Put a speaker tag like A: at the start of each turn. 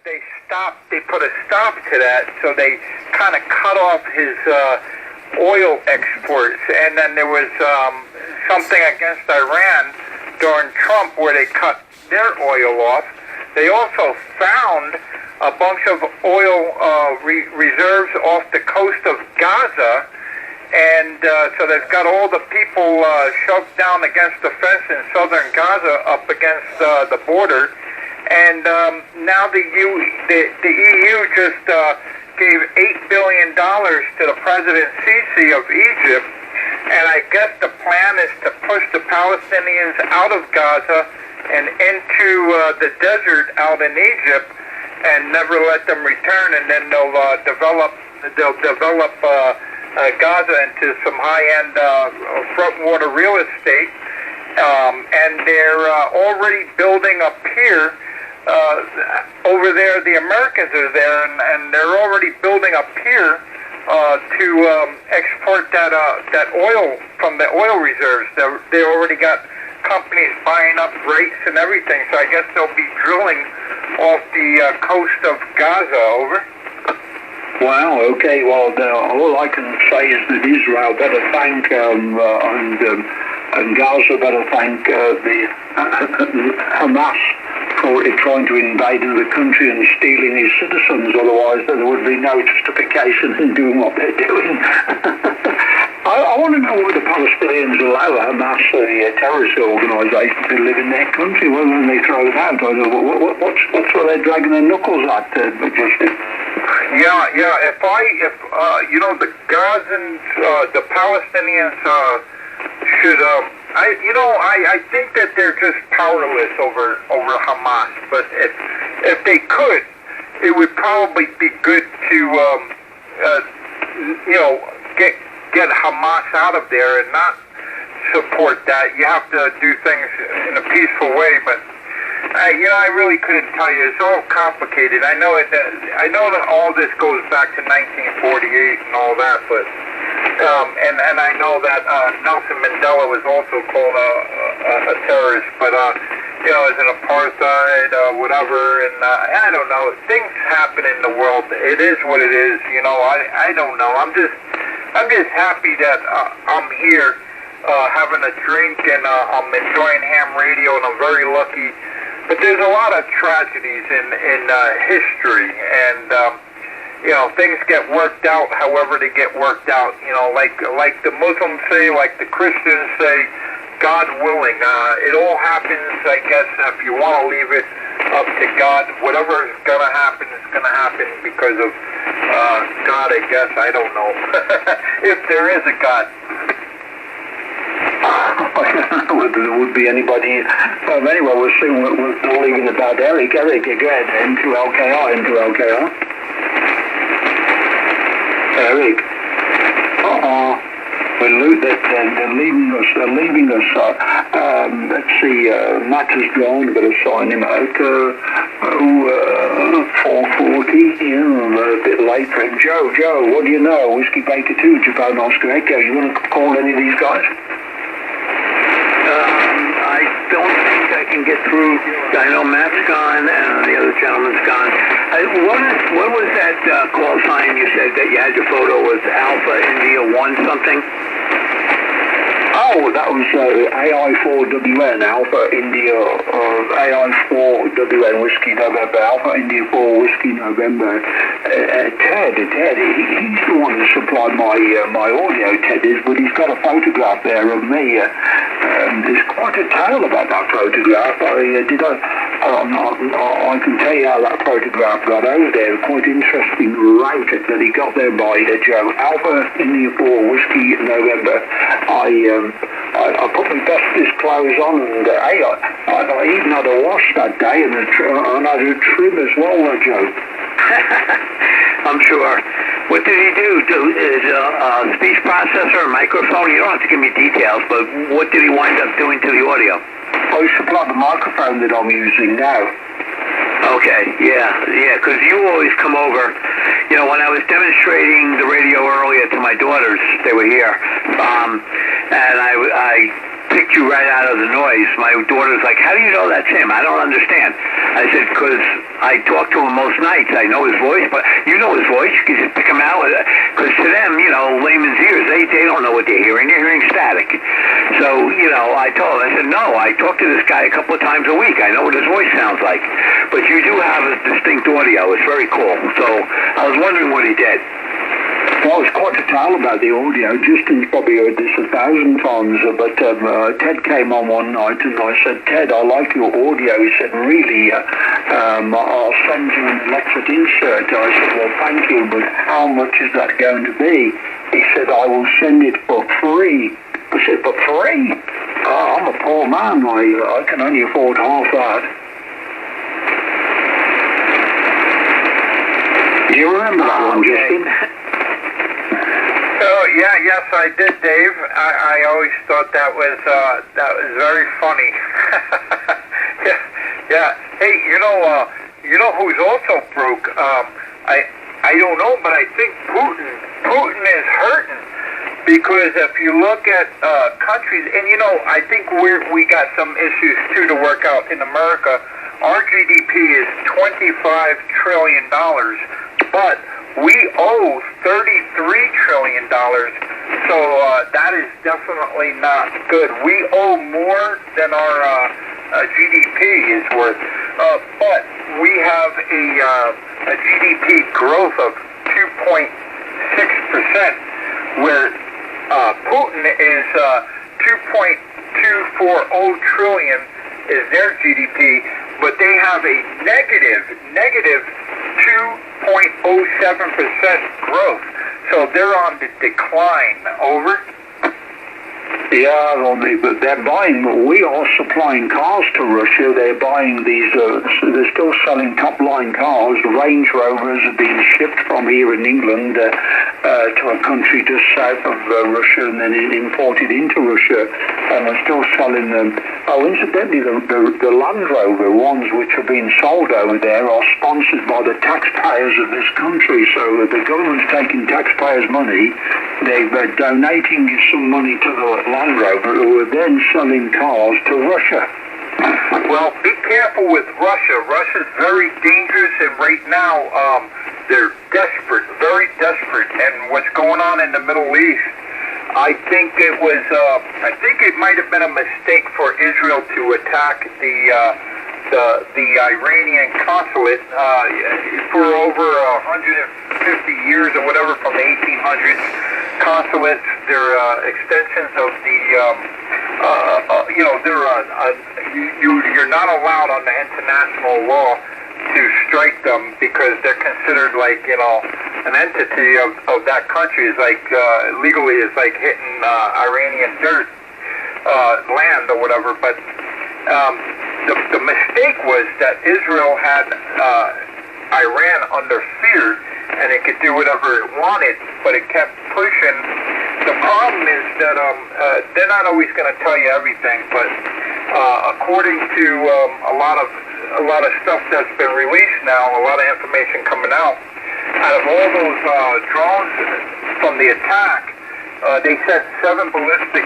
A: they put a stop to that, so they kind of cut off his oil exports. And then there was something against Iran during Trump where they cut their oil off. They also found a bunch of oil reserves off the coast of Gaza, and so they've got all the people shoved down against the fence in southern Gaza up against the border. And now the EU just gave $8 billion to the President Sisi of Egypt, and I guess the plan is to push the Palestinians out of Gaza and into the desert out in Egypt, and never let them return, and then they'll develop Gaza into some high-end front-water real estate, and they're already building a pier over there. The Americans are there, and they're already building a pier to export that oil from the oil reserves. They already got companies buying up rates and everything, so I guess they'll be drilling off the coast of Gaza. Over.
B: Wow, okay, well, all I can say is that Israel better thank and Gaza better thank the Hamas for trying to invade the country and stealing his citizens, otherwise there would be no justification in doing what they're doing. I want to know whether the Palestinians allow Hamas, the terrorist organisation, to live in their country, whether they throw it out. What's what they're dragging their knuckles at, Justin?
A: Yeah. If the Gazans, the Palestinians should, I think that they're just powerless over Hamas. But if they could, it would probably be good to, get Hamas out of there and not support that. You have to do things in a peaceful way, but I really couldn't tell you. It's all complicated. I know that all this goes back to 1948 and all that, but and I know that Nelson Mandela was also called a terrorist, but as an apartheid, whatever, and I don't know. Things happen in the world. It is what it is. I don't know. I'm just happy that I'm here having a drink, and I'm enjoying ham radio, and I'm very lucky. But there's a lot of tragedies in history, and things get worked out however they get worked out. Like the Muslims say, like the Christians say, God willing. It all happens, I guess, if you want to leave it up to God. Whatever is going to happen is going to happen because of God, I guess. I don't know. If there is a God.
B: I don't know whether there would be anybody. Anyway, we'll see. We're leaving about Eric. Eric, go ahead. Into LKR. Eric. They're leaving us. Let's see, Matt has gone, but I'll sign him out. 4:40, a bit late for him. Joe, what do you know? Whiskey Baker 2, Japan Oscar Echo. You want to call any of these guys?
C: I don't think I can get through. I know Matt's gone and the other gentleman's gone. What was that call sign you said that you had your photo was Alpha India 1 something?
B: Oh, that was AI4WN, Alpha India, AI4WN Whiskey November, Alpha India 4 Whiskey November. Ted, he's the one who supplied my audio, Ted is, but he's got a photograph there of me. There's quite a tale about that photograph. I can tell you how that photograph got over there. Quite interesting route that he got there by Joe. Alpha India 4 Whiskey November. I put my bestest clothes on, and I even had a wash that day, and I had a trim as well, Joe.
C: I'm sure. What did he do? Is a speech processor, a microphone? You don't have to give me details, but what did he wind up doing to the audio?
B: I supplied the microphone that I'm using now.
C: Okay, yeah, because you always come over. When I was demonstrating the radio earlier to my daughters, they were here, and I picked you right out of the noise. My daughter's like, how do you know that's him? I don't understand. I said, because I talk to him most nights. I know his voice, but you know his voice. You can just pick him out. Because to them, you know, layman's ears, they don't know what they're hearing. They're hearing static. So, you know, I told him, I said, no, I talk to this guy a couple of times a week. I know what his voice sounds like. But you do have a distinct audio. It's very cool. So I was wondering what he did.
B: Well, it's quite a tale about the audio. Justin's probably heard this 1,000 times, but Ted came on one night and I said, Ted, I like your audio. He said, really? I'll send you an electric insert. I said, well, thank you, but how much is that going to be? He said, I will send it for free. I said, for free? I'm a poor man. I can only afford half that. Do you remember that one, Justin?
A: Oh yeah, yes I did, Dave. I always thought that was very funny. yeah. Hey, you know who's also broke? I don't know, but I think Putin is hurting because if you look at countries, and you know, I think we got some issues too to work out in America. Our GDP is $25 trillion, but we owe $33 trillion, so that is definitely not good. We owe more than our GDP is worth, but we have a GDP growth of 2.6%, where Putin is 2.240 trillion is their GDP, but they have a negative 2.07% growth. So they're on the decline. Over?
B: Yeah, well, they're buying, we are supplying cars to Russia. They're buying these, they're still selling top-line cars. Range Rovers are being shipped from here in England to a country just south of Russia and then imported into Russia. And they're still selling them. Oh, incidentally, the Land Rover ones which are being sold over there are sponsored by the taxpayers of this country. So the government's taking taxpayers' money. They're donating some money to the Land Rover, who are then selling cars to Russia.
A: Well, be careful with Russia. Russia's very dangerous, and right now they're desperate, very desperate. And what's going on in the Middle East, I think it might have been a mistake for Israel to attack the Iranian consulate for over 150 years or whatever, from the 1800s. Consulates, they're extensions of the, you're not allowed under international law to strike them because they're considered like, an entity of that country. Is like, legally it's like hitting Iranian dirt, land or whatever. But the mistake was that Israel had Iran under fear, and it could do whatever it wanted, but it kept pushing. The problem is that they're not always going to tell you everything, but according to a lot of stuff that's been released now, a lot of information coming out of all those drones from the attack, they said 7 ballistic